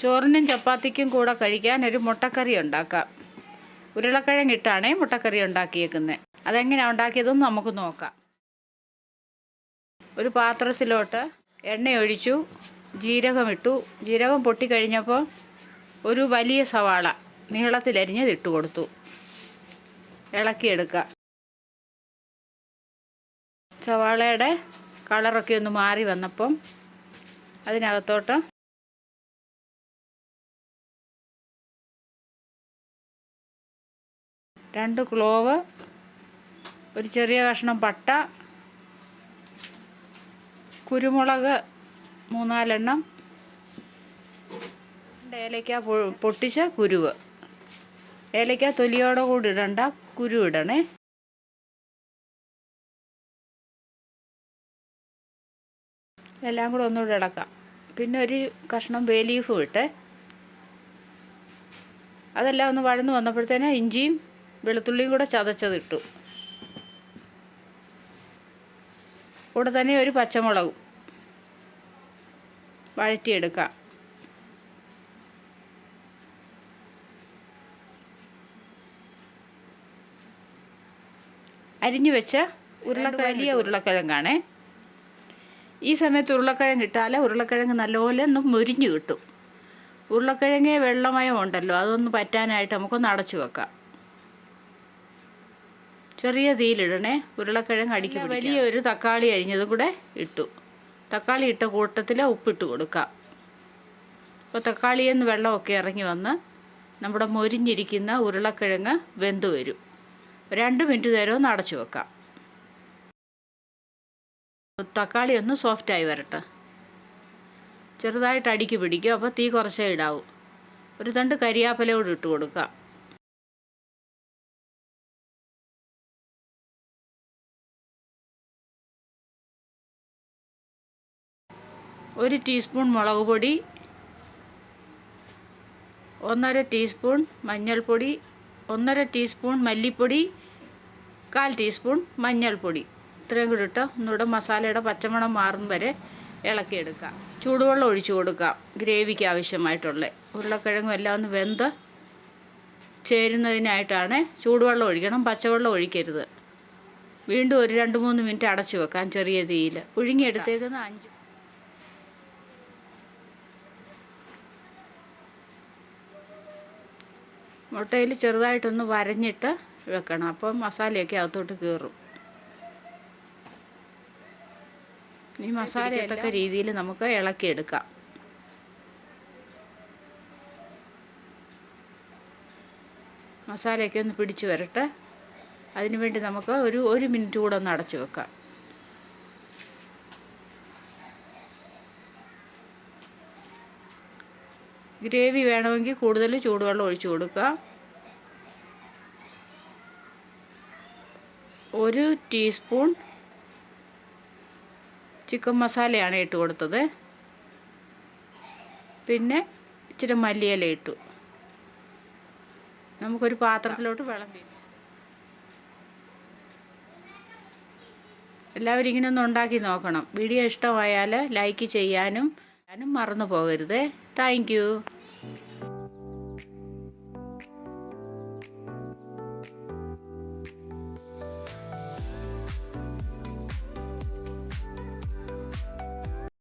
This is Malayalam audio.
ചോറിനും ചപ്പാത്തിക്കും കൂടെ കഴിക്കാൻ ഒരു മുട്ടക്കറി ഉണ്ടാക്കാം. ഉരുളക്കിഴങ്ങിട്ടാണ് മുട്ടക്കറി ഉണ്ടാക്കിയേക്കുന്നത്. അതെങ്ങനെയാണ് ഉണ്ടാക്കിയതെന്ന് നമുക്ക് നോക്കാം. ഒരു പാത്രത്തിലോട്ട് എണ്ണ ഒഴിച്ചു, ജീരകമിട്ടു. ജീരകം പൊട്ടിക്കഴിഞ്ഞപ്പോൾ ഒരു വലിയ സവാള നീളത്തിലരിഞ്ഞത് ഇട്ട് കൊടുത്തു. ഇളക്കിയെടുക്കുക. സവാളയുടെ കളറൊക്കെ ഒന്ന് മാറി വന്നപ്പം അതിനകത്തോട്ട് രണ്ട് ക്ലോവ്, ഒരു ചെറിയ കഷ്ണം പട്ട, കുരുമുളക് 3-4 എണ്ണം, ഏലക്ക പൊട്ടിച്ച കുരുവ്. ഏലക്ക തൊലിയോടെ കൂടി ഇടണ്ട, കുരു ഇടണേ. എല്ലാം കൂടെ ഒന്നുകൂടെ ഇളക്കാം. പിന്നെ ഒരു കഷ്ണം ബേ ലീഫും ഇട്ട് അതെല്ലാം ഒന്ന് വഴന്ന് വന്നപ്പോഴത്തേന് ഇഞ്ചിയും വെളുത്തുള്ളിയും കൂടെ ചതച്ചതിട്ടു. കൂടെ തന്നെ ഒരു പച്ചമുളകും വഴറ്റിയെടുക്കാം. അരിഞ്ഞു വെച്ച വലിയ ഉരുളക്കിഴങ്ങാണേ. ഈ സമയത്ത് ഉരുളക്കിഴങ്ങ് ഇട്ടാൽ ഉരുളക്കിഴങ്ങ് നല്ലപോലെ ഒന്ന് മുരിഞ്ഞു കിട്ടും. ഉരുളക്കിഴങ്ങ് വെള്ളമയം ഉണ്ടല്ലോ, അതൊന്ന് പറ്റാനായിട്ട് നമുക്കൊന്ന് അടച്ചു വെക്കാം. ചെറിയ തീയിലിടണേ, ഉരുളക്കിഴങ്ങ് അടിക്ക് പിടിക്കാം. വലിയ ഒരു തക്കാളി അരിഞ്ഞതും കൂടെ ഇട്ടു. തക്കാളി ഇട്ട കൂട്ടത്തിൽ ഉപ്പിട്ട് കൊടുക്കാം. അപ്പോൾ തക്കാളിയിൽ നിന്ന് വെള്ളമൊക്കെ ഇറങ്ങി വന്ന് നമ്മുടെ മൊരിഞ്ഞിരിക്കുന്ന ഉരുളക്കിഴങ്ങ് വെന്ത് വരും. 2 മിനിറ്റ് നേരം ഒന്ന് അടച്ചു വെക്കാം. തക്കാളി ഒന്ന് സോഫ്റ്റായി വരട്ടെ. ചെറുതായിട്ട് അടിക്ക് പിടിക്കും. അപ്പോൾ തീ കുറച്ചേ ഇടാവും. ഒരു തണ്ട് കരിയാപ്പിലയോട് ഇട്ട് കൊടുക്കാം. ഒരു ടീസ്പൂൺ മുളക് പൊടി, 1/2 ടീസ്പൂൺ മഞ്ഞൾപ്പൊടി, 1/2 ടീസ്പൂൺ മല്ലിപ്പൊടി, 1/4 ടീസ്പൂൺ മഞ്ഞൾപ്പൊടി. ഇത്രയും കൂടി ഇട്ട് ഒന്നുകൂടെ മസാലയുടെ പച്ചമണം മാറും വരെ ഇളക്കിയെടുക്കാം. ചൂടുവെള്ളം ഒഴിച്ചു കൊടുക്കാം. ഗ്രേവിക്ക് ആവശ്യമായിട്ടുള്ള ഉരുളക്കിഴങ്ങും എല്ലാം ഒന്ന് വെന്ത് ചേരുന്നതിനായിട്ടാണ് ചൂടുവെള്ളം ഒഴിക്കണം. പച്ചവെള്ളം ഒഴിക്കരുത്. വീണ്ടും ഒരു 2-3 മിനിറ്റ് അടച്ചു വെക്കാം ചെറിയ തീയിൽ. പുഴുങ്ങിയെടുത്തേക്കുന്ന 5 മുട്ടയിൽ ചെറുതായിട്ടൊന്ന് വരഞ്ഞിട്ട് വെക്കണം. അപ്പം മസാലയൊക്കെ അകത്തോട്ട് കയറും. ഈ മസാല എത്തക്ക രീതിയിൽ നമുക്ക് ഇളക്കിയെടുക്കാം. മസാലയൊക്കെ ഒന്ന് പിടിച്ച് വരട്ടെ. അതിനുവേണ്ടി നമുക്ക് ഒരു മിനിറ്റ് കൂടെ ഒന്ന് അടച്ചു വെക്കാം. ഗ്രേവി വേണമെങ്കിൽ കൂടുതൽ ചൂടുവെള്ളം ഒഴിച്ചു കൊടുക്കുക. 1 ടീസ്പൂൺ ചിക്കൻ മസാലയാണ് ഇട്ട് കൊടുത്തത്. പിന്നെ ഇച്ചിരി മല്ലിയില ഇട്ടു. നമുക്കൊരു പാത്രത്തിലോട്ട് വിളമ്പി. എല്ലാവരും ഇങ്ങനെ ഒന്ന് ഉണ്ടാക്കി നോക്കണം. വീഡിയോ ഇഷ്ടമായാൽ ലൈക്ക് ചെയ്യാനും മറന്നു പോകരുത്. Thank you.